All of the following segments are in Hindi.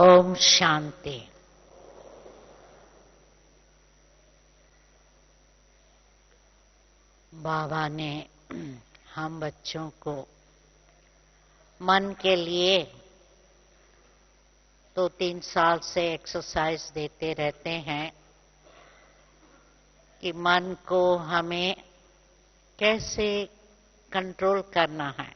ओम शांति। बाबा ने हम बच्चों को मन के लिए 2-3 साल से एक्सरसाइज देते रहते हैं कि मन को हमें कैसे कंट्रोल करना है।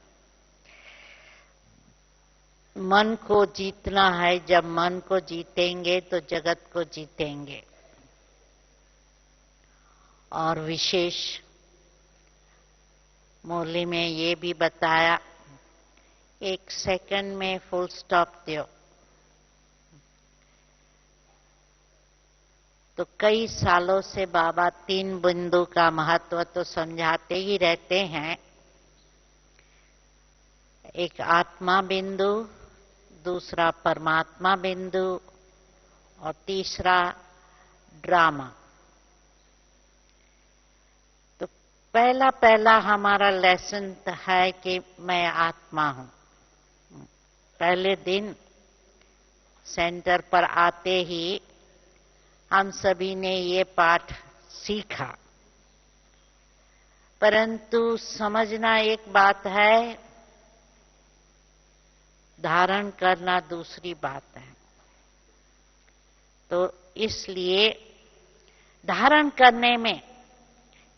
मन को जीतना है। जब मन को जीतेंगे तो जगत को जीतेंगे। और विशेष मुरली में ये भी बताया, 1 सेकंड में फुल स्टॉप दो। तो कई सालों से बाबा 3 बिंदु का महत्व तो समझाते ही रहते हैं। एक आत्मा बिंदु, दूसरा परमात्मा बिंदु और तीसरा ड्रामा। तो पहला हमारा लेसन है कि मैं आत्मा हूं। पहले दिन सेंटर पर आते ही हम सभी ने ये पाठ सीखा, परंतु समझना एक बात है, धारण करना दूसरी बात है। तो इसलिए धारण करने में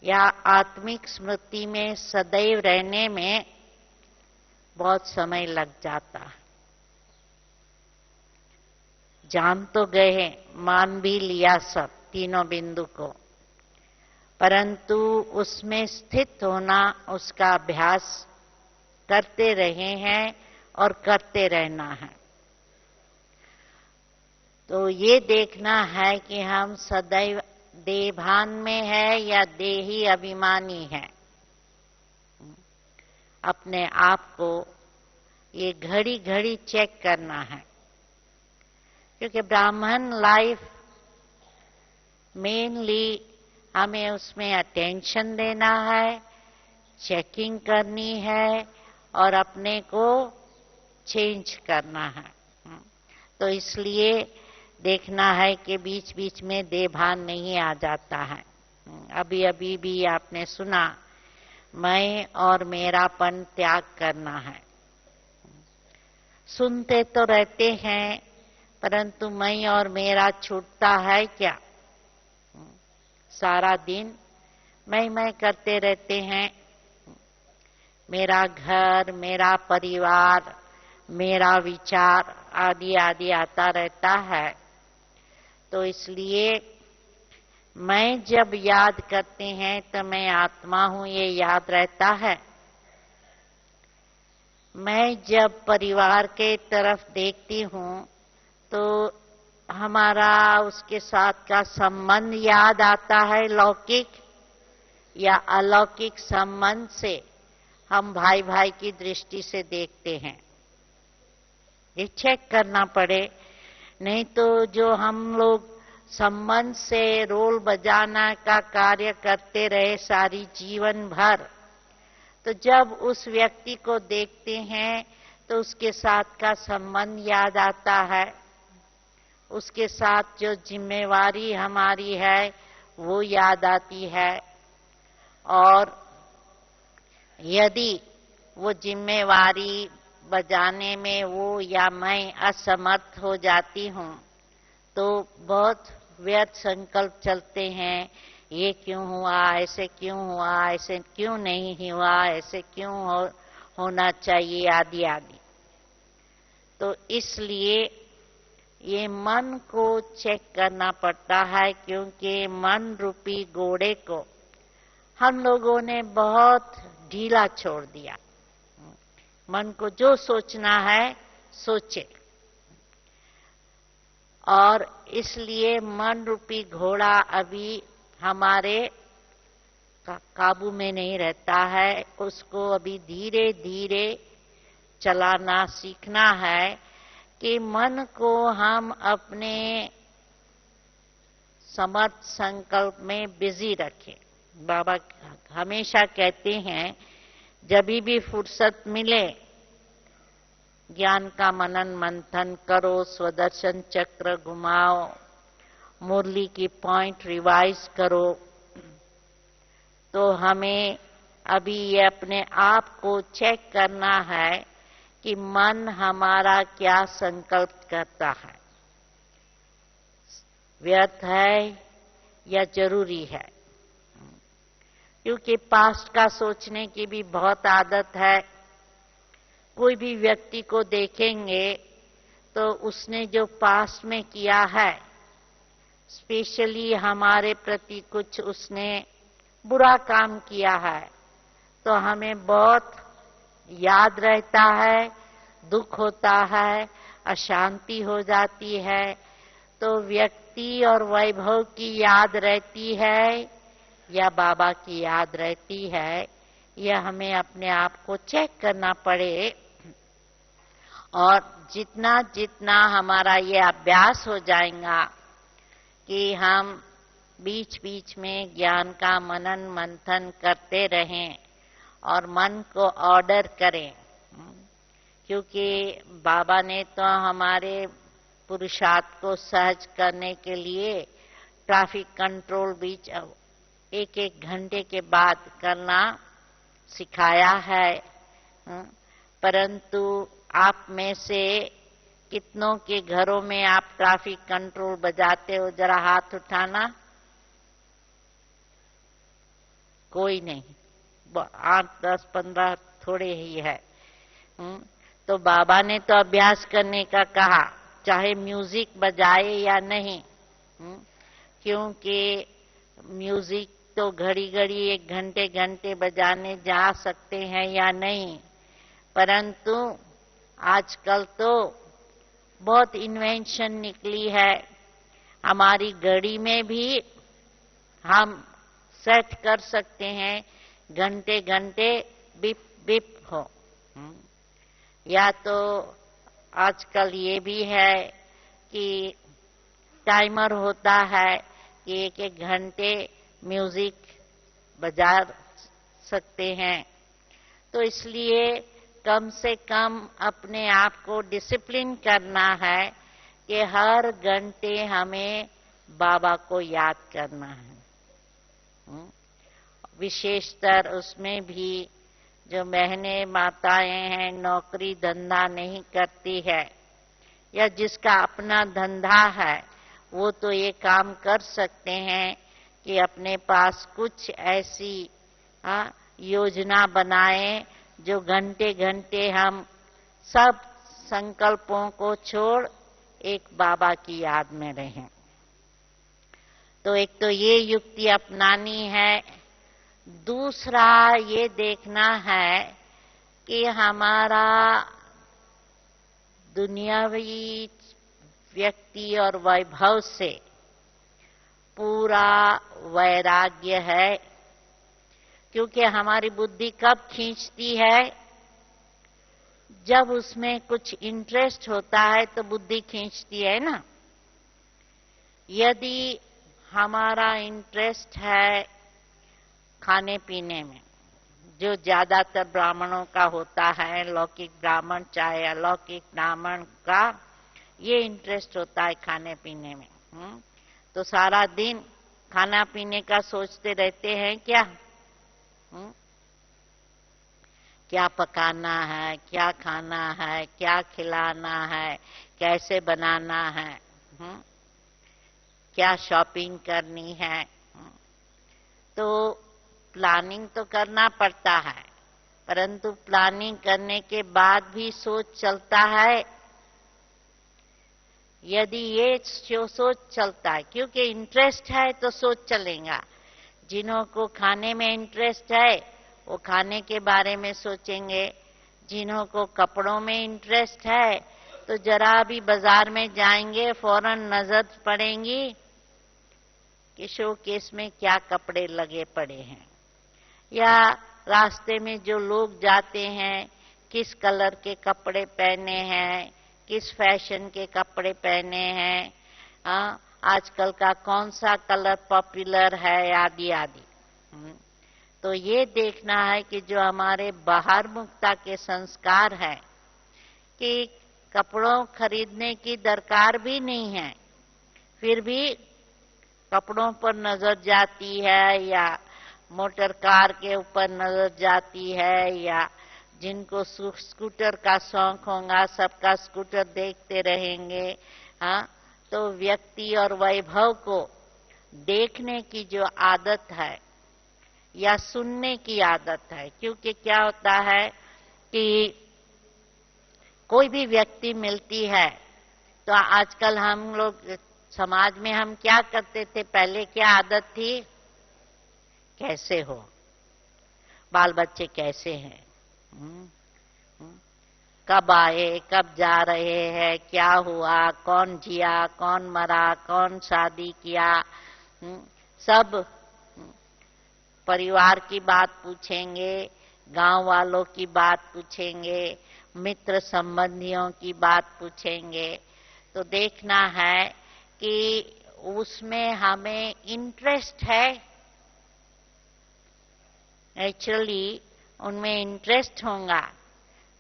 या आत्मिक स्मृति में सदैव रहने में बहुत समय लग जाता है। जान तो गए, मान भी लिया सब तीनों बिंदु को, परंतु उसमें स्थित होना, उसका अभ्यास करते रहे हैं और करते रहना है। तो ये देखना है कि हम सदैव देहभान में है या देही अभिमानी है। अपने आप को ये घड़ी घड़ी चेक करना है, क्योंकि ब्राह्मण लाइफ मेनली हमें उसमें अटेंशन देना है, चेकिंग करनी है और अपने को चेंज करना है। तो इसलिए देखना है कि बीच बीच में देहभान नहीं आ जाता है। अभी भी आपने सुना, मैं और मेरापन त्याग करना है। सुनते तो रहते हैं, परंतु मैं और मेरा छूटता है क्या? सारा दिन मैं करते रहते हैं। मेरा घर, मेरा परिवार, मेरा विचार आदि आदि आता रहता है। तो इसलिए मैं जब याद करते हैं तो मैं आत्मा हूं, ये याद रहता है। मैं जब परिवार के तरफ देखती हूं तो हमारा उसके साथ का संबंध याद आता है। लौकिक या अलौकिक संबंध से हम भाई भाई की दृष्टि से देखते हैं। ये चेक करना पड़े, नहीं तो जो हम लोग संबंध से रोल बजाना का कार्य करते रहे सारी जीवन भर, तो जब उस व्यक्ति को देखते हैं तो उसके साथ का संबंध याद आता है। उसके साथ जो जिम्मेवारी हमारी है वो याद आती है। और यदि वो जिम्मेवारी बजाने में वो या मैं असमर्थ हो जाती हूं तो बहुत व्यर्थ संकल्प चलते हैं। ये क्यों हुआ, ऐसे क्यों हुआ, ऐसे क्यों नहीं हुआ, ऐसे क्यों होना चाहिए, आदि आदि। तो इसलिए ये मन को चेक करना पड़ता है, क्योंकि मन रूपी घोड़े को हम लोगों ने बहुत ढीला छोड़ दिया। मन को जो सोचना है सोचे, और इसलिए मन रूपी घोड़ा अभी हमारे काबू में नहीं रहता है। उसको अभी धीरे धीरे चलाना सीखना है कि मन को हम अपने समर्थ संकल्प में बिजी रखें। बाबा हमेशा कहते हैं, जब भी फुर्सत मिले ज्ञान का मनन मंथन करो, स्वदर्शन चक्र घुमाओ, मुरली की पॉइंट रिवाइज करो, तो हमें अभी ये अपने आप को चेक करना है कि मन हमारा क्या संकल्प करता है, व्यर्थ है या जरूरी है। क्योंकि पास्ट का सोचने की भी बहुत आदत है। कोई भी व्यक्ति को देखेंगे तो उसने जो पास्ट में किया है, स्पेशली हमारे प्रति कुछ उसने बुरा काम किया है, तो हमें बहुत याद रहता है, दुख होता है, अशांति हो जाती है। तो व्यक्ति और वैभव की याद रहती है या बाबा की याद रहती है, यह हमें अपने आप को चेक करना पड़े। और जितना जितना हमारा ये अभ्यास हो जाएगा कि हम बीच बीच में ज्ञान का मनन मंथन करते रहें और मन को ऑर्डर करें, क्योंकि बाबा ने तो हमारे पुरुषार्थ को सहज करने के लिए ट्रैफिक कंट्रोल बीच एक एक घंटे के बाद करना सिखाया है। परंतु आप में से कितनों के घरों में आप ट्रैफिक कंट्रोल बजाते हो? जरा हाथ उठाना। कोई नहीं, 8, 10, 15 थोड़े ही है। तो बाबा ने तो अभ्यास करने का कहा, चाहे म्यूजिक बजाए या नहीं, क्योंकि म्यूजिक तो घड़ी घड़ी 1 घंटे घंटे बजाने जा सकते हैं या नहीं, परंतु आजकल तो बहुत इन्वेंशन निकली है। हमारी घड़ी में भी हम सेट कर सकते हैं घंटे घंटे बिप बिप हो। या तो आजकल ये भी है कि टाइमर होता है कि 1-1 घंटे म्यूजिक बजा सकते हैं। तो इसलिए कम से कम अपने आप को डिसिप्लिन करना है कि हर घंटे हमें बाबा को याद करना है। विशेषतर उसमें भी जो बहनें माताएं हैं, नौकरी धंधा नहीं करती है या जिसका अपना धंधा है, वो तो ये काम कर सकते हैं कि अपने पास कुछ ऐसी योजना बनाएं जो घंटे घंटे हम सब संकल्पों को छोड़ एक बाबा की याद में रहें। तो एक तो ये युक्ति अपनानी है। दूसरा ये देखना है कि हमारा दुनियावी व्यक्ति और वैभव से पूरा वैराग्य है। क्योंकि हमारी बुद्धि कब खींचती है? जब उसमें कुछ इंटरेस्ट होता है तो बुद्धि खींचती है ना। यदि हमारा इंटरेस्ट है खाने पीने में, जो ज्यादातर ब्राह्मणों का होता है, लौकिक ब्राह्मण चाहे अलौकिक ब्राह्मण का ये इंटरेस्ट होता है खाने पीने में, तो सारा दिन खाना पीने का सोचते रहते हैं। क्या पकाना है, क्या खाना है, क्या खिलाना है, कैसे बनाना है, क्या शॉपिंग करनी है। तो प्लानिंग तो करना पड़ता है, परंतु प्लानिंग करने के बाद भी सोच चलता है। यदि ये सोच चलता है, क्योंकि इंटरेस्ट है तो सोच चलेगा। जिन्हों को खाने में इंटरेस्ट है वो खाने के बारे में सोचेंगे, जिन्हों को कपड़ों में इंटरेस्ट है तो जरा भी बाजार में जाएंगे फौरन नजर पड़ेंगी कि शोकेस में क्या कपड़े लगे पड़े हैं, या रास्ते में जो लोग जाते हैं किस कलर के कपड़े पहने हैं, किस फैशन के कपड़े पहने हैं, आजकल का कौन सा कलर पॉपुलर है, आदि आदि। तो ये देखना है कि जो हमारे बाहर मुक्ता के संस्कार हैं, कि कपड़ों खरीदने की दरकार भी नहीं है, फिर भी कपड़ों पर नजर जाती है या मोटर कार के ऊपर नजर जाती है, या जिनको स्कूटर का शौक होगा सबका स्कूटर देखते रहेंगे। हाँ, तो व्यक्ति और वैभव को देखने की जो आदत है या सुनने की आदत है, क्योंकि क्या होता है कि कोई भी व्यक्ति मिलती है तो आजकल हम लोग समाज में हम क्या करते थे, पहले क्या आदत थी, कैसे हो, बाल बच्चे कैसे हैं, कब आए, कब जा रहे हैं, क्या हुआ, कौन जिया, कौन मरा, कौन शादी किया, सब परिवार की बात पूछेंगे, गांव वालों की बात पूछेंगे, मित्र संबंधियों की बात पूछेंगे। तो देखना है कि उसमें हमें इंटरेस्ट है, नेचुरली उनमें इंटरेस्ट होगा,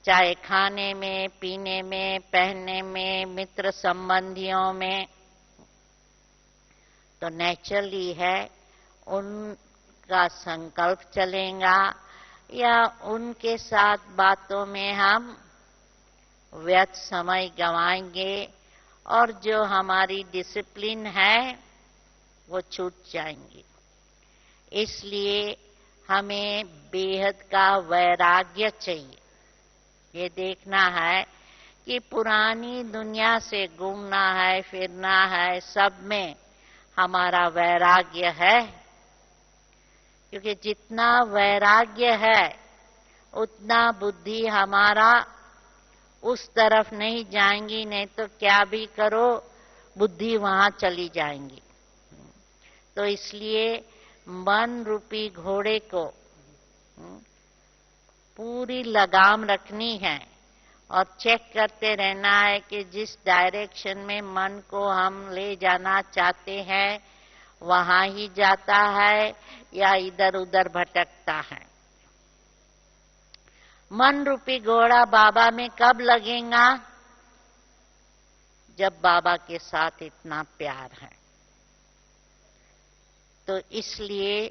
चाहे खाने में, पीने में, पहनने में, मित्र संबंधियों में, तो नेचुरली है उनका संकल्प चलेगा या उनके साथ बातों में हम व्यर्थ समय गंवाएंगे और जो हमारी डिसिप्लिन है वो छूट जाएंगी। इसलिए हमें बेहद का वैराग्य चाहिए। ये देखना है कि पुरानी दुनिया से घूमना है, फिरना है, सब में हमारा वैराग्य है, क्योंकि जितना वैराग्य है उतना बुद्धि हमारा उस तरफ नहीं जाएंगी, नहीं तो क्या भी करो बुद्धि वहां चली जाएंगी। तो इसलिए मन रूपी घोड़े को पूरी लगाम रखनी है और चेक करते रहना है कि जिस डायरेक्शन में मन को हम ले जाना चाहते हैं वहां ही जाता है या इधर उधर भटकता है। मन रूपी घोड़ा बाबा में कब लगेगा, जब बाबा के साथ इतना प्यार है। तो इसलिए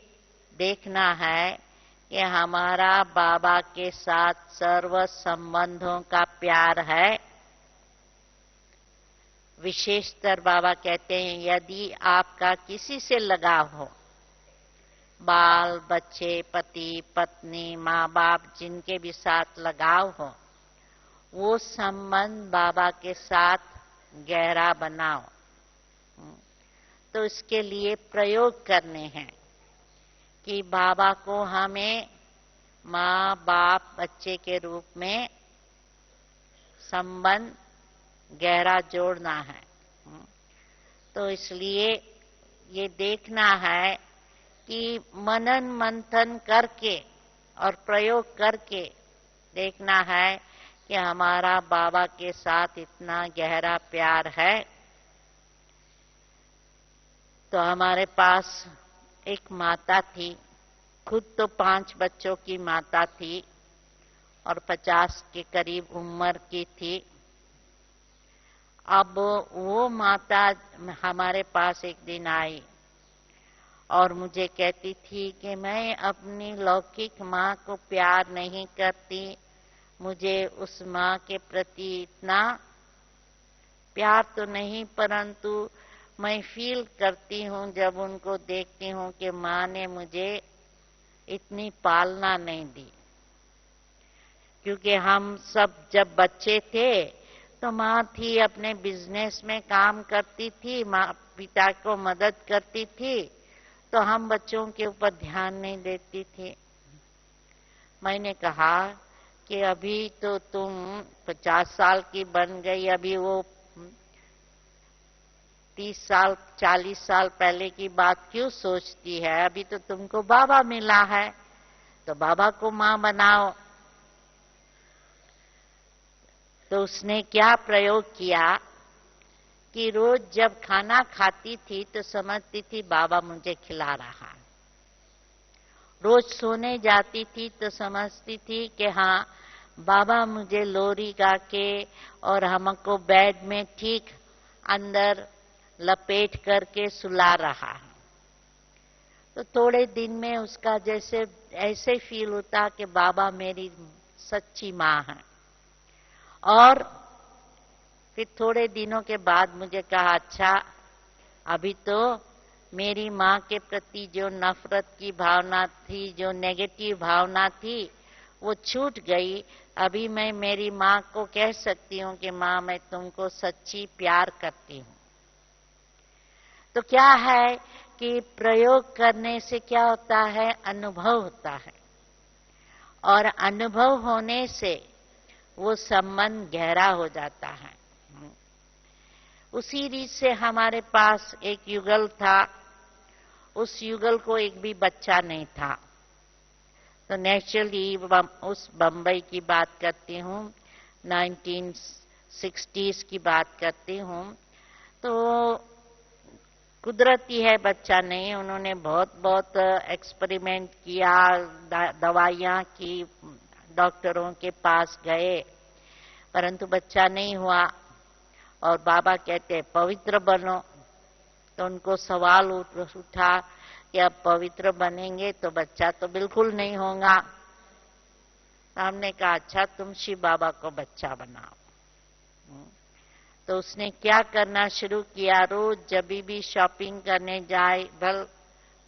देखना है कि हमारा बाबा के साथ सर्व संबंधों का प्यार है। विशेषतर बाबा कहते हैं यदि आपका किसी से लगाव हो, बाल बच्चे, पति पत्नी, माँ बाप, जिनके भी साथ लगाव हो, वो संबंध बाबा के साथ गहरा बनाओ। तो इसके लिए प्रयोग करने हैं कि बाबा को हमें माँ बाप बच्चे के रूप में संबंध गहरा जोड़ना है। तो इसलिए ये देखना है कि मनन मंथन करके और प्रयोग करके देखना है कि हमारा बाबा के साथ इतना गहरा प्यार है। तो हमारे पास एक माता थी, खुद तो 5 बच्चों की माता थी और 50 के करीब उम्र की थी। अब वो माता हमारे पास एक दिन आई और मुझे कहती थी कि मैं अपनी लौकिक माँ को प्यार नहीं करती, मुझे उस माँ के प्रति इतना प्यार तो नहीं, परंतु मैं फील करती हूँ जब उनको देखती हूँ कि माँ ने मुझे इतनी पालना नहीं दी। क्योंकि हम सब जब बच्चे थे तो माँ थी, अपने बिजनेस में काम करती थी, माँ पिता को मदद करती थी, तो हम बच्चों के ऊपर ध्यान नहीं देती थी। मैंने कहा कि अभी तो तुम 50 साल की बन गई, अभी वो 30 साल 40 साल पहले की बात क्यों सोचती है, अभी तो तुमको बाबा मिला है तो बाबा को माँ बनाओ। तो उसने क्या प्रयोग किया कि रोज जब खाना खाती थी तो समझती थी बाबा मुझे खिला रहा है, रोज सोने जाती थी तो समझती थी कि हाँ बाबा मुझे लोरी गा के और हमको बेड में ठीक अंदर लपेट करके सुला रहा है। तो थोड़े दिन में उसका जैसे ऐसे फील होता कि बाबा मेरी सच्ची माँ है। और फिर थोड़े दिनों के बाद मुझे कहा, अच्छा अभी तो मेरी माँ के प्रति जो नफरत की भावना थी, जो नेगेटिव भावना थी, वो छूट गई। अभी मैं मेरी माँ को कह सकती हूँ कि माँ मैं तुमको सच्ची प्यार करती हूँ। तो क्या है कि प्रयोग करने से क्या होता है, अनुभव होता है, और अनुभव होने से वो संबंध गहरा हो जाता है। उसी रीत से हमारे पास एक युगल था, उस युगल को एक भी बच्चा नहीं था। तो नेचुरली उस बंबई की बात करती हूँ, 1960s की बात करती हूँ। तो कुदरती है, बच्चा नहीं। उन्होंने बहुत एक्सपेरिमेंट किया, दवाइयाँ की, डॉक्टरों के पास गए, परंतु बच्चा नहीं हुआ। और बाबा कहते पवित्र बनो। तो उनको सवाल उठा कि अब पवित्र बनेंगे तो बच्चा तो बिल्कुल नहीं होगा। तो हमने कहा अच्छा तुम शिव बाबा को बच्चा बनाओ। तो उसने क्या करना शुरू किया, रोज जब भी शॉपिंग करने जाए,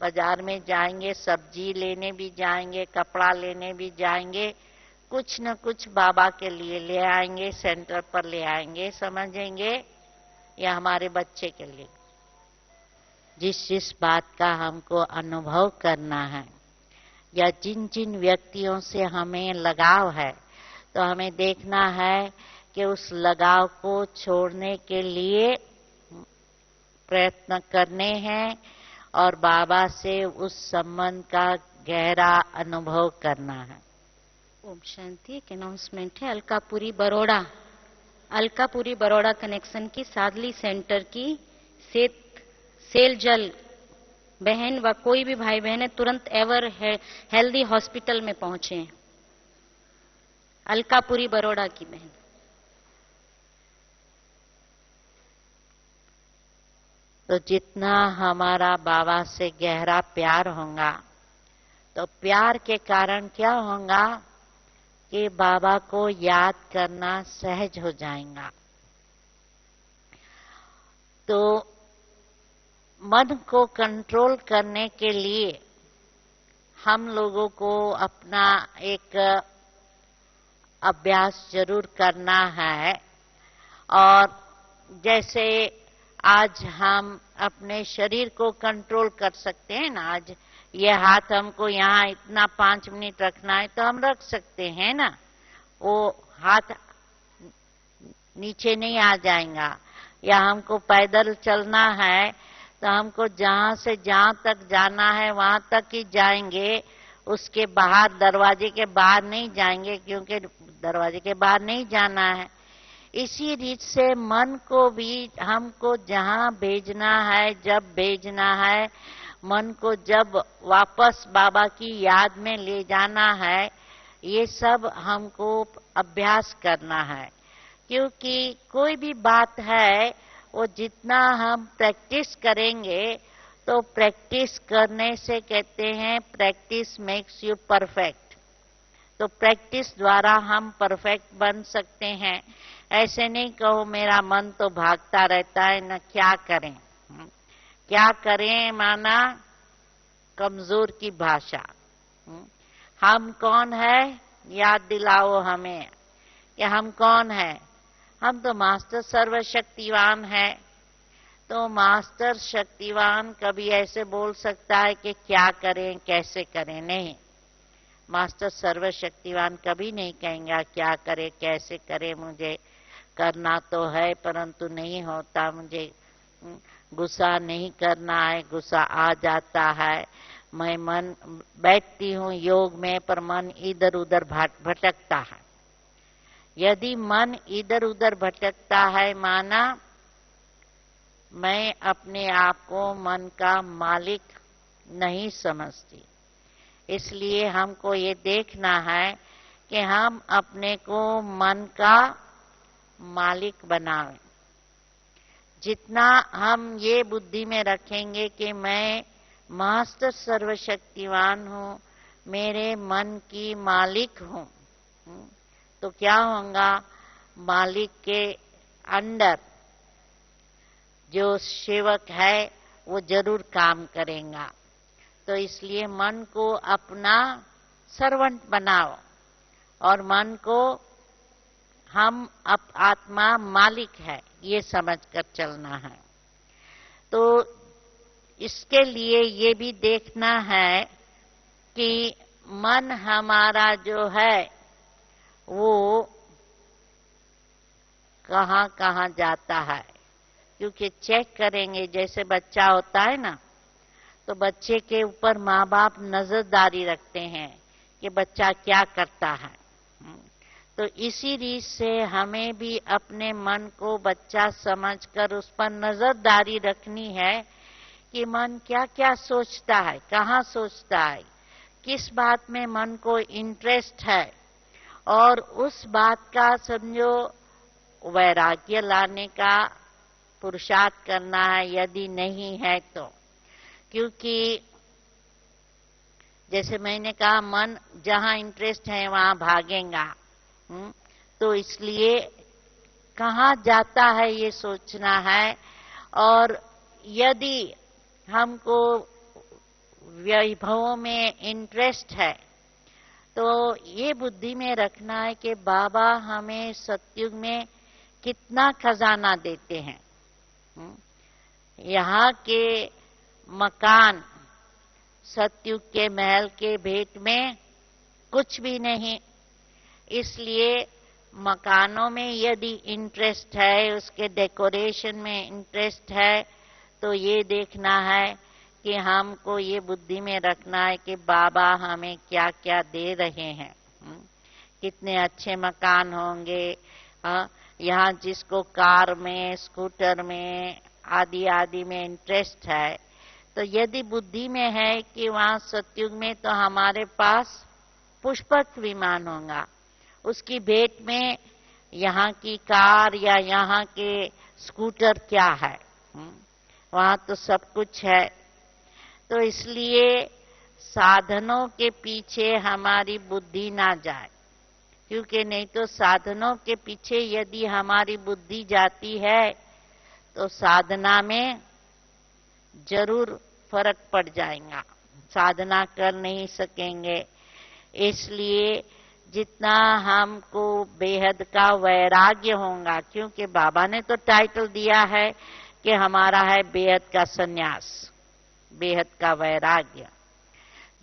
बाजार में जाएंगे, सब्जी लेने भी जाएंगे, कपड़ा लेने भी जाएंगे, कुछ न कुछ बाबा के लिए ले आएंगे, सेंटर पर ले आएंगे, समझेंगे, या हमारे बच्चे के लिए। जिस जिस बात का हमको अनुभव करना है या जिन जिन व्यक्तियों से हमें लगाव है, तो हमें देखना है कि उस लगाव को छोड़ने के लिए प्रयत्न करने हैं और बाबा से उस संबंध का गहरा अनुभव करना है। ओम शांति। एक अनाउंसमेंट है, अलकापुरी बड़ौदा कनेक्शन की सादली सेंटर की सेल जल बहन व कोई भी भाई बहन है, तुरंत एवर हेल्दी हॉस्पिटल में पहुंचे। अलकापुरी बड़ौदा की बहन। तो जितना हमारा बाबा से गहरा प्यार होगा, तो प्यार के कारण क्या होगा कि बाबा को याद करना सहज हो जाएगा। तो मन को कंट्रोल करने के लिए हम लोगों को अपना एक अभ्यास जरूर करना है। और जैसे आज हम अपने शरीर को कंट्रोल कर सकते हैं ना, आज ये हाथ हमको यहाँ इतना 5 मिनट रखना है तो हम रख सकते हैं ना, वो हाथ नीचे नहीं आ जाएगा। या हमको पैदल चलना है तो हमको जहां से जहां तक जाना है वहां तक ही जाएंगे, उसके बाहर दरवाजे के बाहर नहीं जाएंगे, क्योंकि दरवाजे के बाहर नहीं जाना है। इसी रीत से मन को भी हमको जहां भेजना है, जब भेजना है, मन को जब वापस बाबा की याद में ले जाना है, ये सब हमको अभ्यास करना है। क्योंकि कोई भी बात है वो जितना हम प्रैक्टिस करेंगे, तो प्रैक्टिस करने से कहते हैं प्रैक्टिस मेक्स यू परफेक्ट। तो प्रैक्टिस द्वारा हम परफेक्ट बन सकते हैं। ऐसे नहीं कहो मेरा मन तो भागता रहता है न, क्या करें। क्या करें माना कमजोर की भाषा। हम कौन है, याद दिलाओ हमें कि हम कौन है। हम तो मास्टर सर्वशक्तिवान है। तो मास्टर शक्तिवान कभी ऐसे बोल सकता है कि क्या करें कैसे करें, नहीं। मास्टर सर्वशक्तिवान कभी नहीं कहेंगे क्या करे कैसे करे, मुझे करना तो है परंतु नहीं होता, मुझे गुस्सा नहीं करना है, गुस्सा आ जाता है, मैं मन बैठती हूँ योग में पर मन इधर उधर भटकता है। यदि मन इधर उधर भटकता है, माना मैं अपने आप को मन का मालिक नहीं समझती। इसलिए हमको ये देखना है कि हम अपने को मन का मालिक बनावें। जितना हम ये बुद्धि में रखेंगे कि मैं मास्टर सर्वशक्तिवान हूं, मेरे मन की मालिक हूं, तो क्या होगा, मालिक के अंडर जो सेवक है वो जरूर काम करेगा। तो इसलिए मन को अपना सर्वेंट बनाओ और मन को हम आत्मा मालिक है ये समझकर चलना है। तो इसके लिए ये भी देखना है कि मन हमारा जो है वो कहां कहां जाता है, क्योंकि चेक करेंगे। जैसे बच्चा होता है ना, तो बच्चे के ऊपर माँ बाप नजरदारी रखते हैं कि बच्चा क्या करता है। तो इसी रीत से हमें भी अपने मन को बच्चा समझकर उस पर नजरदारी रखनी है कि मन क्या क्या सोचता है, कहाँ सोचता है, किस बात में मन को इंटरेस्ट है, और उस बात का समझो वैराग्य लाने का पुरुषार्थ करना है, यदि नहीं है तो। क्योंकि जैसे मैंने कहा, मन जहां इंटरेस्ट है वहां भागेगा। तो इसलिए कहां जाता है ये सोचना है। और यदि हमको वैभवों में इंटरेस्ट है तो ये बुद्धि में रखना है कि बाबा हमें सतयुग में कितना खजाना देते हैं। यहाँ के मकान सतयुग के महल के भेंट में कुछ भी नहीं। इसलिए मकानों में यदि इंटरेस्ट है, उसके डेकोरेशन में इंटरेस्ट है, तो ये देखना है कि हमको ये बुद्धि में रखना है कि बाबा हमें क्या क्या दे रहे हैं। कितने अच्छे मकान होंगे। यहाँ जिसको कार में, स्कूटर में आदि आदि में इंटरेस्ट है, तो यदि बुद्धि में है कि वहां सतयुग में तो हमारे पास पुष्पक विमान होगा, उसकी भेंट में यहाँ की कार या यहाँ के स्कूटर क्या है, वहां तो सब कुछ है। तो इसलिए साधनों के पीछे हमारी बुद्धि ना जाए, क्योंकि नहीं तो साधनों के पीछे यदि हमारी बुद्धि जाती है तो साधना में जरूर फर्क पड़ जाएगा, साधना कर नहीं सकेंगे। इसलिए जितना हमको बेहद का वैराग्य होगा, क्योंकि बाबा ने तो टाइटल दिया है कि हमारा है बेहद का सन्यास, बेहद का वैराग्य।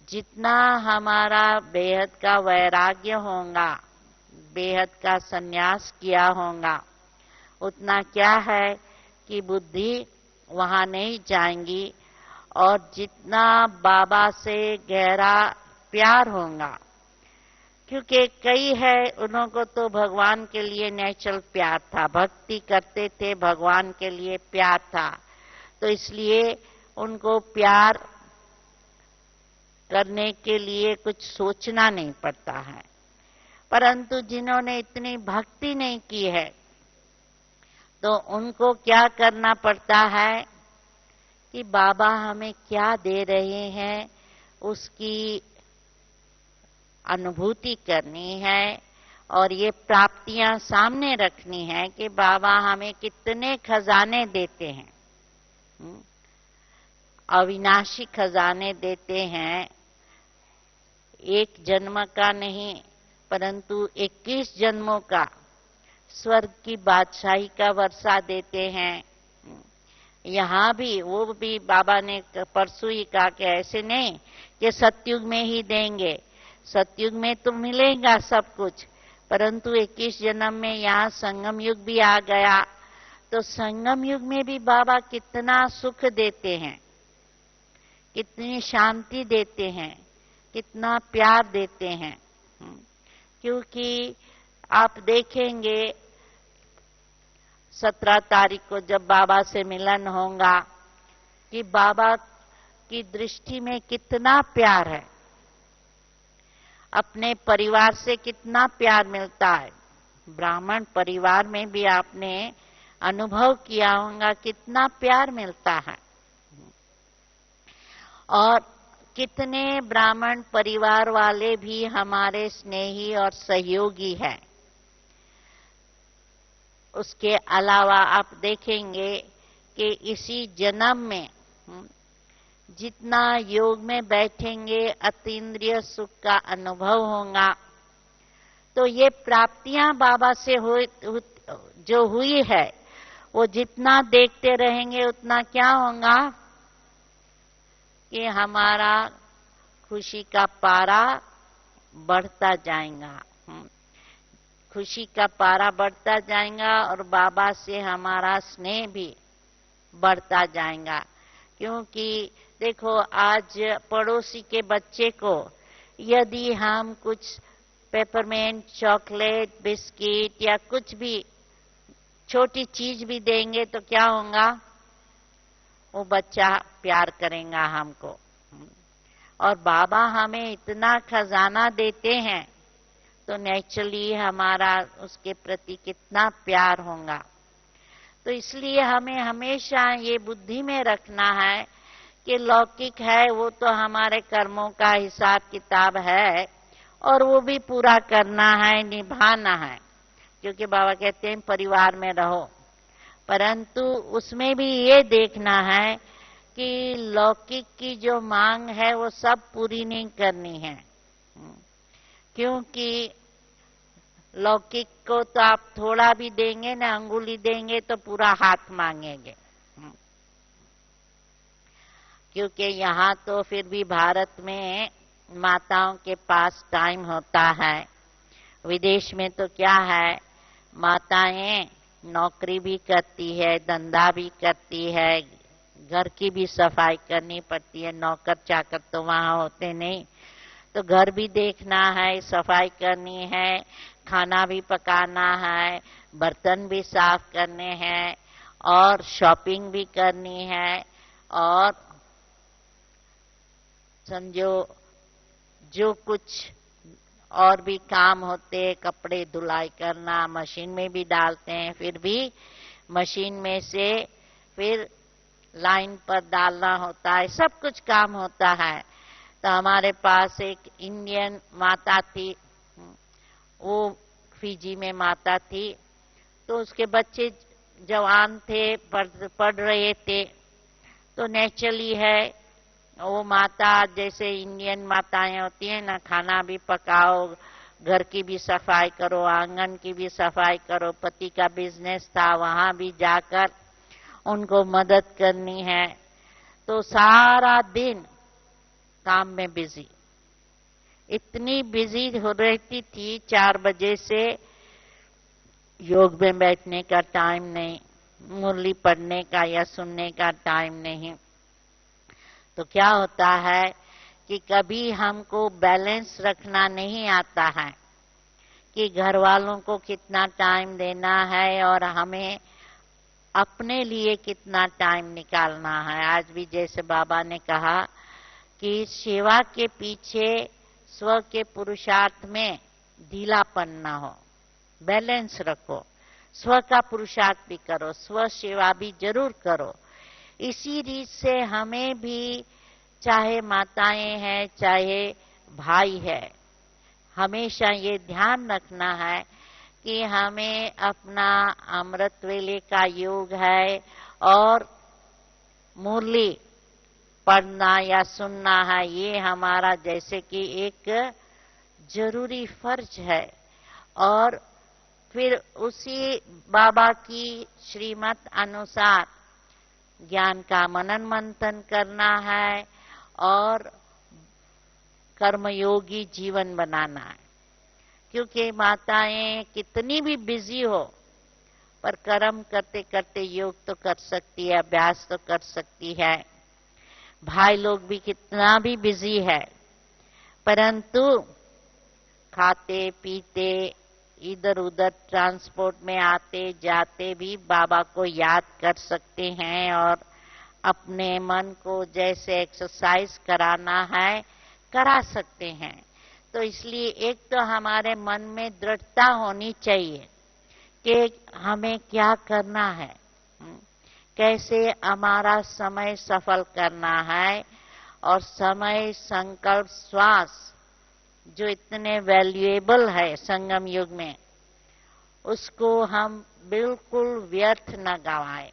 जितना हमारा बेहद का वैराग्य होगा, बेहद का सन्यास किया होगा, उतना क्या है कि बुद्धि वहां नहीं जाएंगी। और जितना बाबा से गहरा प्यार होगा, क्योंकि कई है उन्हों को तो भगवान के लिए नेचुरल प्यार था, भक्ति करते थे, भगवान के लिए प्यार था, तो इसलिए उनको प्यार करने के लिए कुछ सोचना नहीं पड़ता है। परंतु जिन्होंने इतनी भक्ति नहीं की है, तो उनको क्या करना पड़ता है कि बाबा हमें क्या दे रहे हैं उसकी अनुभूति करनी है, और ये प्राप्तियां सामने रखनी है कि बाबा हमें कितने खजाने देते हैं, अविनाशी खजाने देते हैं। एक जन्म का नहीं, परंतु 21 जन्मों का स्वर्ग की बादशाही का वर्षा देते हैं। यहाँ भी वो भी बाबा ने परसों ही कहा कि ऐसे नहीं कि सतयुग में ही देंगे, सतयुग में तो मिलेगा सब कुछ, परंतु 21 जन्म में यहाँ संगम युग भी आ गया, तो संगम युग में भी बाबा कितना सुख देते हैं, कितनी शांति देते हैं, कितना प्यार देते हैं। क्योंकि आप देखेंगे 17 तारीख को जब बाबा से मिलन होगा कि बाबा की दृष्टि में कितना प्यार है। अपने परिवार से कितना प्यार मिलता है। ब्राह्मण परिवार में भी आपने अनुभव किया होगा कितना प्यार मिलता है, और कितने ब्राह्मण परिवार वाले भी हमारे स्नेही और सहयोगी हैं। उसके अलावा आप देखेंगे कि इसी जन्म में जितना योग में बैठेंगे अतीन्द्रिय सुख का अनुभव होगा। तो ये प्राप्तियां बाबा से जो हुई है वो जितना देखते रहेंगे उतना क्या होगा कि हमारा खुशी का पारा बढ़ता जाएगा। खुशी का पारा बढ़ता जाएगा और बाबा से हमारा स्नेह भी बढ़ता जाएगा। क्योंकि देखो आज पड़ोसी के बच्चे को यदि हम कुछ पेपरमेंट, चॉकलेट, बिस्किट या कुछ भी छोटी चीज भी देंगे तो क्या होगा, वो बच्चा प्यार करेगा हमको। और बाबा हमें इतना खजाना देते हैं तो नेचुरली हमारा उसके प्रति कितना प्यार होगा। तो इसलिए हमें हमेशा ये बुद्धि में रखना है कि लौकिक है वो तो हमारे कर्मों का हिसाब किताब है और वो भी पूरा करना है, निभाना है, क्योंकि बाबा कहते हैं परिवार में रहो। परंतु उसमें भी ये देखना है कि लौकिक की जो मांग है वो सब पूरी नहीं करनी है, क्योंकि लौकिक को तो आप थोड़ा भी देंगे ना, अंगुली देंगे तो पूरा हाथ मांगेंगे। क्योंकि यहाँ तो फिर भी भारत में माताओं के पास टाइम होता है। विदेश में तो क्या है, माताएं नौकरी भी करती है, धंधा भी करती है, घर की भी सफाई करनी पड़ती है। नौकर चाकर तो वहां होते नहीं, तो घर भी देखना है, सफाई करनी है, खाना भी पकाना है, बर्तन भी साफ करने हैं और शॉपिंग भी करनी है, और समझो जो कुछ और भी काम होते, कपड़े धुलाई करना, मशीन में भी डालते हैं, फिर भी मशीन में से फिर लाइन पर डालना होता है, सब कुछ काम होता है। तो हमारे पास एक इंडियन माता थी, वो फिजी में माता थी, तो उसके बच्चे जवान थे, पढ़ रहे थे, तो नेचुरली है वो माता जैसे इंडियन माताएं होती है ना, खाना भी पकाओ, घर की भी सफाई करो, आंगन की भी सफाई करो। पति का बिजनेस था, वहां भी जाकर उनको मदद करनी है, तो सारा दिन काम में बिजी, इतनी बिजी हो रहती थी, 4 बजे से योग में बैठने का टाइम नहीं, मुरली पढ़ने का या सुनने का टाइम नहीं। तो क्या होता है कि कभी हमको बैलेंस रखना नहीं आता है कि घर वालों को कितना टाइम देना है और हमें अपने लिए कितना टाइम निकालना है। आज भी जैसे बाबा ने कहा कि सेवा के पीछे स्व के पुरुषार्थ में ढीलापन न हो, बैलेंस रखो, स्व का पुरुषार्थ भी करो, स्व सेवा भी जरूर करो। इसी रीत से हमें भी, चाहे माताएं हैं चाहे भाई है, हमेशा ये ध्यान रखना है कि हमें अपना अमृत वेले का योग है और मुरली पढ़ना या सुनना है, ये हमारा जैसे कि एक जरूरी फर्ज है। और फिर उसी बाबा की श्रीमत अनुसार ज्ञान का मनन मंथन करना है और कर्मयोगी जीवन बनाना है। क्योंकि माताएं कितनी भी बिजी हो पर कर्म करते करते योग तो कर सकती है, अभ्यास तो कर सकती है। भाई लोग भी कितना भी बिजी है, परंतु खाते पीते इधर उधर ट्रांसपोर्ट में आते जाते भी बाबा को याद कर सकते हैं और अपने मन को जैसे एक्सरसाइज कराना है करा सकते हैं। तो इसलिए एक तो हमारे मन में दृढ़ता होनी चाहिए कि हमें क्या करना है, कैसे हमारा समय सफल करना है, और समय, संकल्प, श्वास जो इतने वैल्यूएबल है संगम युग में, उसको हम बिल्कुल व्यर्थ न गवाएं।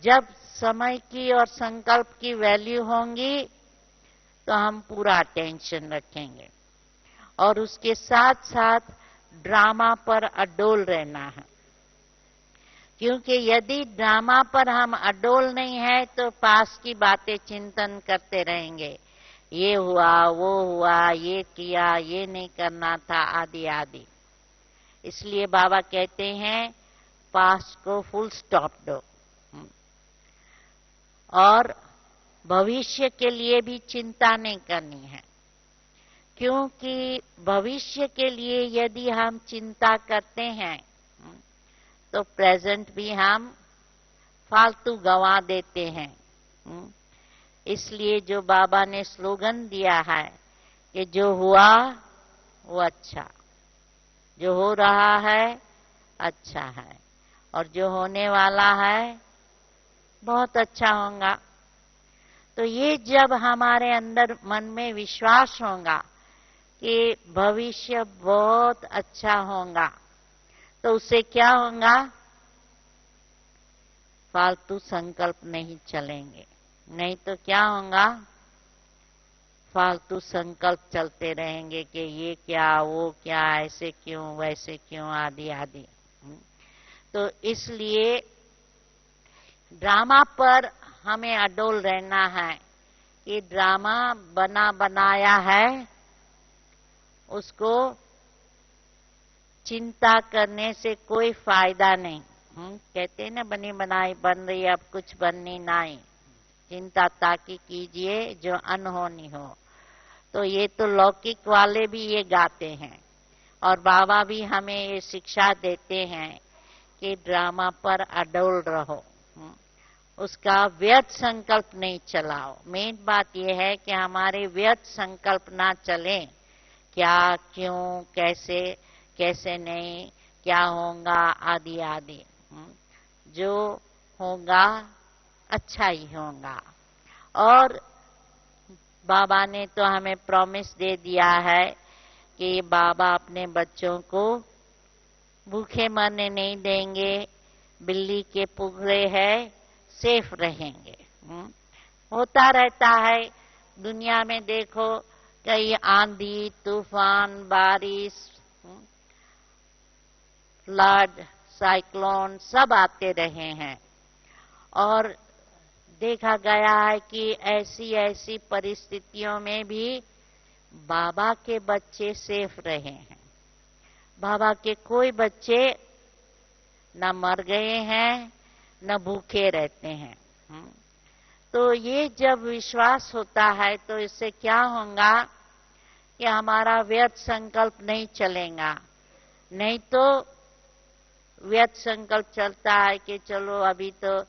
जब समय की और संकल्प की वैल्यू होंगी तो हम पूरा अटेंशन रखेंगे, और उसके साथ साथ ड्रामा पर अडोल रहना है। क्योंकि यदि ड्रामा पर हम अडोल नहीं है तो पास की बातें चिंतन करते रहेंगे, ये हुआ, वो हुआ, ये किया, ये नहीं करना था, आदि आदि। इसलिए बाबा कहते हैं पास्ट को फुल स्टॉप दो, और भविष्य के लिए भी चिंता नहीं करनी है। क्योंकि भविष्य के लिए यदि हम चिंता करते हैं तो प्रेजेंट भी हम फालतू गंवा देते हैं। इसलिए जो बाबा ने स्लोगन दिया है कि जो हुआ वो अच्छा, जो हो रहा है अच्छा है, और जो होने वाला है बहुत अच्छा होगा। तो ये जब हमारे अंदर मन में विश्वास होगा कि भविष्य बहुत अच्छा होगा, तो उससे क्या होगा, फालतू संकल्प नहीं चलेंगे। नहीं तो क्या होगा, फालतू संकल्प चलते रहेंगे कि ये क्या, वो क्या, ऐसे क्यों, वैसे क्यों, आदि आदि। तो इसलिए ड्रामा पर हमें अडोल रहना है कि ड्रामा बना बनाया है, उसको चिंता करने से कोई फायदा नहीं। कहते हैं ना, बनी बनाई बन रही, अब कुछ बननी नहीं, चिंता ताकि कीजिए जो अनहोनी हो। तो ये तो लौकिक वाले भी ये गाते हैं, और बाबा भी हमें ये शिक्षा देते हैं कि ड्रामा पर अडोल रहो, उसका व्यर्थ संकल्प नहीं चलाओ। मेन बात यह है कि हमारे व्यर्थ संकल्प ना चले, क्या, क्यों, कैसे, कैसे नहीं, क्या होगा, आदि आदि। जो होगा अच्छा ही होगा। और बाबा ने तो हमें प्रॉमिस दे दिया है कि बाबा अपने बच्चों को भूखे मरने नहीं देंगे, बिल्ली के पुगड़े है सेफ रहेंगे। होता रहता है दुनिया में, देखो कई आंधी, तूफान, बारिश, फ्लड, साइक्लोन सब आते रहे हैं, और देखा गया है कि ऐसी ऐसी परिस्थितियों में भी बाबा के बच्चे सेफ रहे हैं। बाबा के कोई बच्चे न मर गए हैं न भूखे रहते हैं। तो ये जब विश्वास होता है तो इससे क्या होगा कि हमारा व्यर्थ संकल्प नहीं चलेगा। नहीं तो व्यर्थ संकल्प चलता है कि चलो अभी तो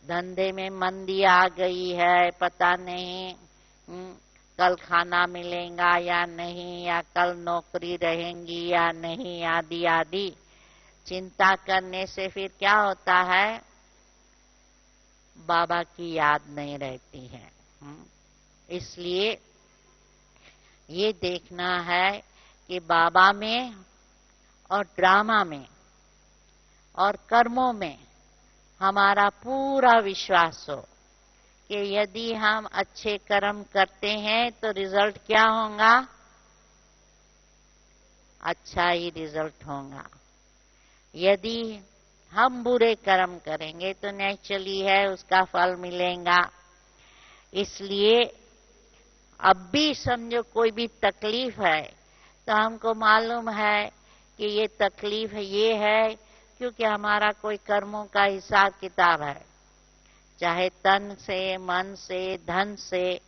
धंधे में मंदी आ गई है, पता नहीं कल खाना मिलेगा या नहीं, या कल नौकरी रहेंगी या नहीं, आदि आदि। चिंता करने से फिर क्या होता है, बाबा की याद नहीं रहती है। इसलिए ये देखना है कि बाबा में और ड्रामा में और कर्मों में हमारा पूरा विश्वास हो कि यदि हम अच्छे कर्म करते हैं तो रिजल्ट क्या होगा, अच्छा ही रिजल्ट होगा। यदि हम बुरे कर्म करेंगे तो नेचुरली है उसका फल मिलेगा। इसलिए अब भी समझो कोई भी तकलीफ है तो हमको मालूम है कि ये तकलीफ ये है क्योंकि हमारा कोई कर्मों का हिसाब किताब है, चाहे तन से, मन से, धन से,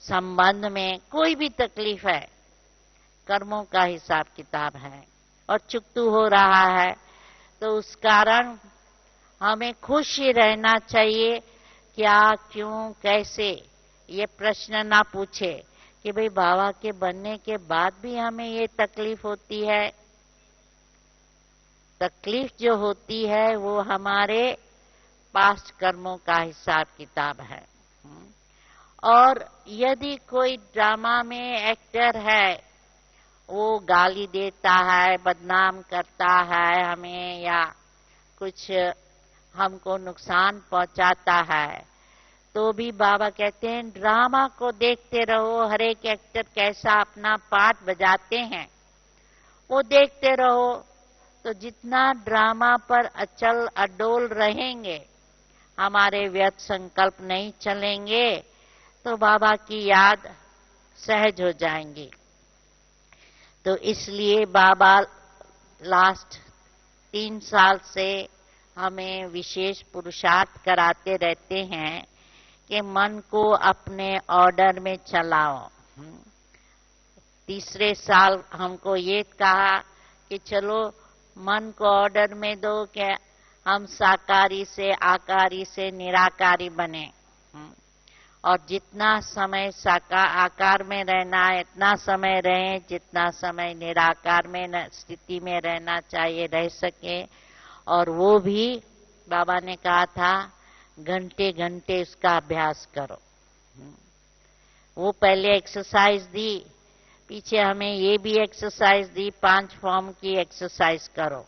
संबंध में कोई भी तकलीफ है, कर्मों का हिसाब किताब है और चुकतू हो रहा है। तो उस कारण हमें खुश ही रहना चाहिए। क्या, क्यों, कैसे ये प्रश्न ना पूछे कि भाई बाबा के बनने के बाद भी हमें ये तकलीफ होती है। तकलीफ जो होती है वो हमारे पास्ट कर्मों का हिसाब किताब है। और यदि कोई ड्रामा में एक्टर है, वो गाली देता है, बदनाम करता है हमें, या कुछ हमको नुकसान पहुंचाता है, तो भी बाबा कहते हैं ड्रामा को देखते रहो, हर एक एक्टर कैसा अपना पार्ट बजाते हैं वो देखते रहो। तो जितना ड्रामा पर अचल अडोल रहेंगे, हमारे व्यर्थ संकल्प नहीं चलेंगे, तो बाबा की याद सहज हो जाएंगी। तो इसलिए बाबा लास्ट 3 साल से हमें विशेष पुरुषार्थ कराते रहते हैं कि मन को अपने ऑर्डर में चलाओ। तीसरे साल हमको ये कहा कि चलो मन को ऑर्डर में दो कि हम साकारी से आकारी से निराकारी बने, और जितना समय आकार में रहना है इतना समय रहें, जितना समय निराकार में स्थिति में रहना चाहिए रह सके। और वो भी बाबा ने कहा था घंटे घंटे उसका अभ्यास करो। वो पहले एक्सरसाइज दी, पीछे हमें ये भी एक्सरसाइज दी, 5 फॉर्म की एक्सरसाइज करो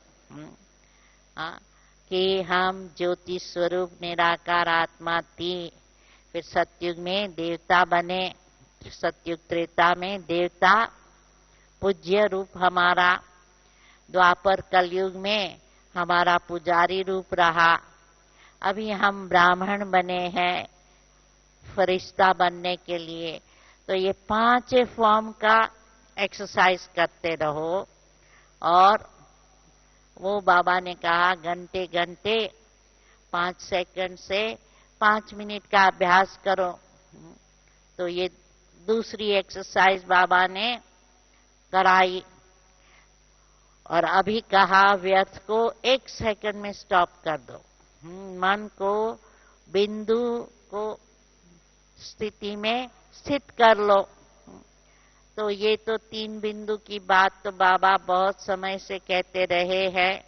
कि हम ज्योति स्वरूप निराकार आत्मा थी, फिर सतयुग में देवता बने, सतयुग त्रेता में देवता पूज्य रूप हमारा, द्वापर कलयुग में हमारा पुजारी रूप रहा, अभी हम ब्राह्मण बने हैं फरिश्ता बनने के लिए। तो ये 5 फॉर्म का एक्सरसाइज करते रहो। और वो बाबा ने कहा घंटे घंटे 5 सेकंड से 5 मिनट का अभ्यास करो। तो ये दूसरी एक्सरसाइज बाबा ने कराई। और अभी कहा व्यर्थ को 1 सेकंड में स्टॉप कर दो, मन को बिंदु को स्थिति में स्थित कर लो। तो ये तो 3 बिंदु की बात तो बाबा बहुत समय से कहते रहे हैं।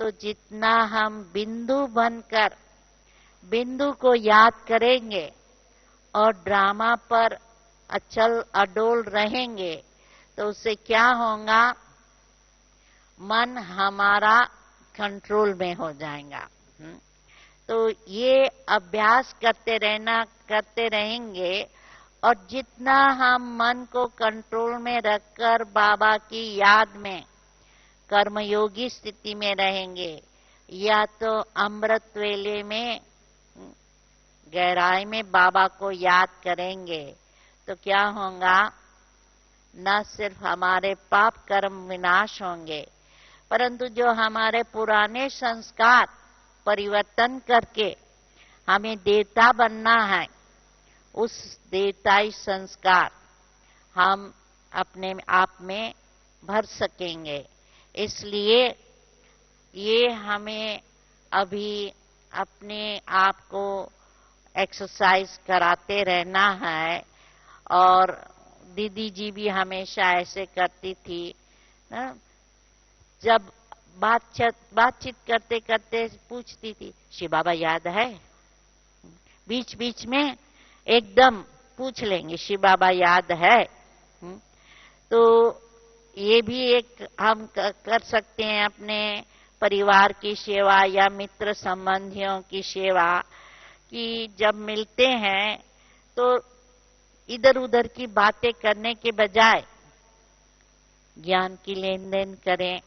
तो जितना हम बिंदु बनकर बिंदु को याद करेंगे और ड्रामा पर अचल अडोल रहेंगे, तो उससे क्या होगा, मन हमारा कंट्रोल में हो जाएगा। तो ये अभ्यास करते रहेंगे, और जितना हम मन को कंट्रोल में रखकर बाबा की याद में कर्मयोगी स्थिति में रहेंगे, या तो अमृत वेले में गहराई में बाबा को याद करेंगे, तो क्या होगा, न सिर्फ हमारे पाप कर्म विनाश होंगे, परंतु जो हमारे पुराने संस्कार परिवर्तन करके हमें देवता बनना है, उस देवताई संस्कार हम अपने आप में भर सकेंगे। इसलिए ये हमें अभी अपने आप को एक्सरसाइज कराते रहना है। और दीदी जी भी हमेशा ऐसे करती थी, जब बातचीत करते करते पूछती थी, शिव बाबा याद है? बीच बीच में एकदम पूछ लेंगे, शिव बाबा याद है? तो ये भी एक हम कर सकते हैं अपने परिवार की सेवा या मित्र संबंधियों की सेवा, कि जब मिलते हैं तो इधर उधर की बातें करने के बजाय ज्ञान की लेन देन करें,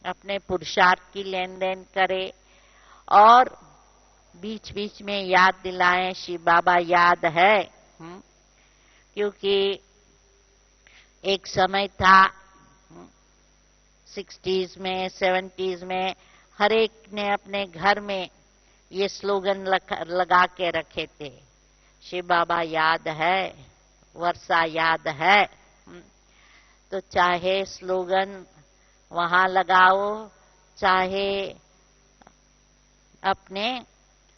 अपने पुरुषार्थ की लेन देन करें, और बीच बीच में याद दिलाएं शिव बाबा याद है। क्योंकि एक समय था 60s में 70s में हर एक ने अपने घर में ये स्लोगन लगा के रखे थे, शिव बाबा याद है, वर्षा याद है। तो चाहे स्लोगन वहां लगाओ, चाहे अपने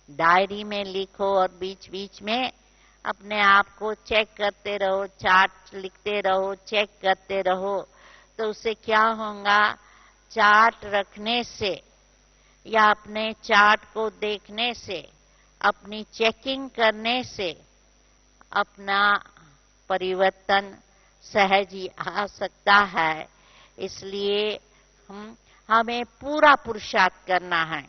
डायरी में लिखो, और बीच बीच में अपने आप को चेक करते रहो, चार्ट लिखते रहो, चेक करते रहो, तो उससे क्या होगा, चार्ट रखने से या अपने चार्ट को देखने से, अपनी चेकिंग करने से अपना परिवर्तन सहज ही आ सकता है। इसलिए हमें पूरा पुरुषार्थ करना है।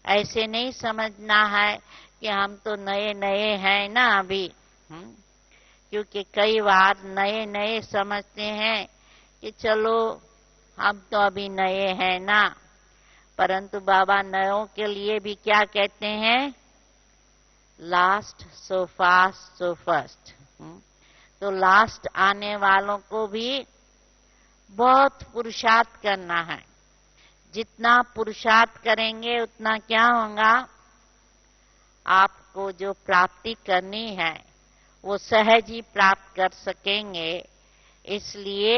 ऐसे नहीं समझना है कि हम तो नए नए हैं ना अभी, क्योंकि कई बार नए नए समझते हैं कि चलो हम तो अभी नए हैं ना, परंतु बाबा नयों के लिए भी क्या कहते हैं, last so fast so first. तो लास्ट आने वालों को भी बहुत पुरुषार्थ करना है। जितना पुरुषार्थ करेंगे उतना क्या होगा, आपको जो प्राप्ति करनी है वो सहज ही प्राप्त कर सकेंगे। इसलिए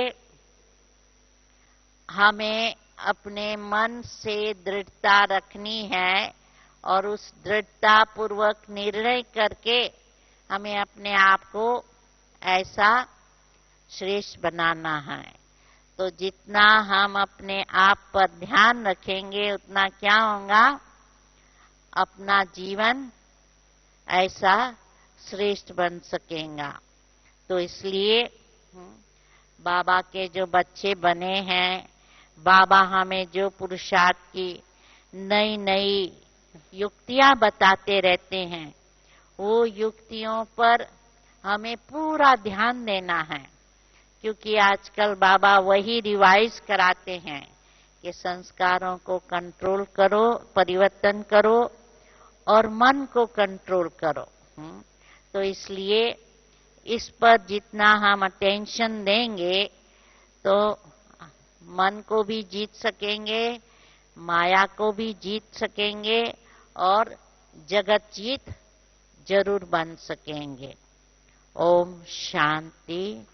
हमें अपने मन से दृढ़ता रखनी है और उस दृढ़ता पूर्वक निर्णय करके हमें अपने आप को ऐसा श्रेष्ठ बनाना है। तो जितना हम अपने आप पर ध्यान रखेंगे उतना क्या होगा, अपना जीवन ऐसा श्रेष्ठ बन सकेगा। तो इसलिए बाबा के जो बच्चे बने हैं, बाबा हमें जो पुरुषार्थ की नई नई युक्तियां बताते रहते हैं, वो युक्तियों पर हमें पूरा ध्यान देना है। क्योंकि आजकल बाबा वही रिवाइज कराते हैं कि संस्कारों को कंट्रोल करो, परिवर्तन करो और मन को कंट्रोल करो। तो इसलिए इस पर जितना हम अटेंशन देंगे तो मन को भी जीत सकेंगे, माया को भी जीत सकेंगे और जगत जीत जरूर बन सकेंगे। ओम शांति।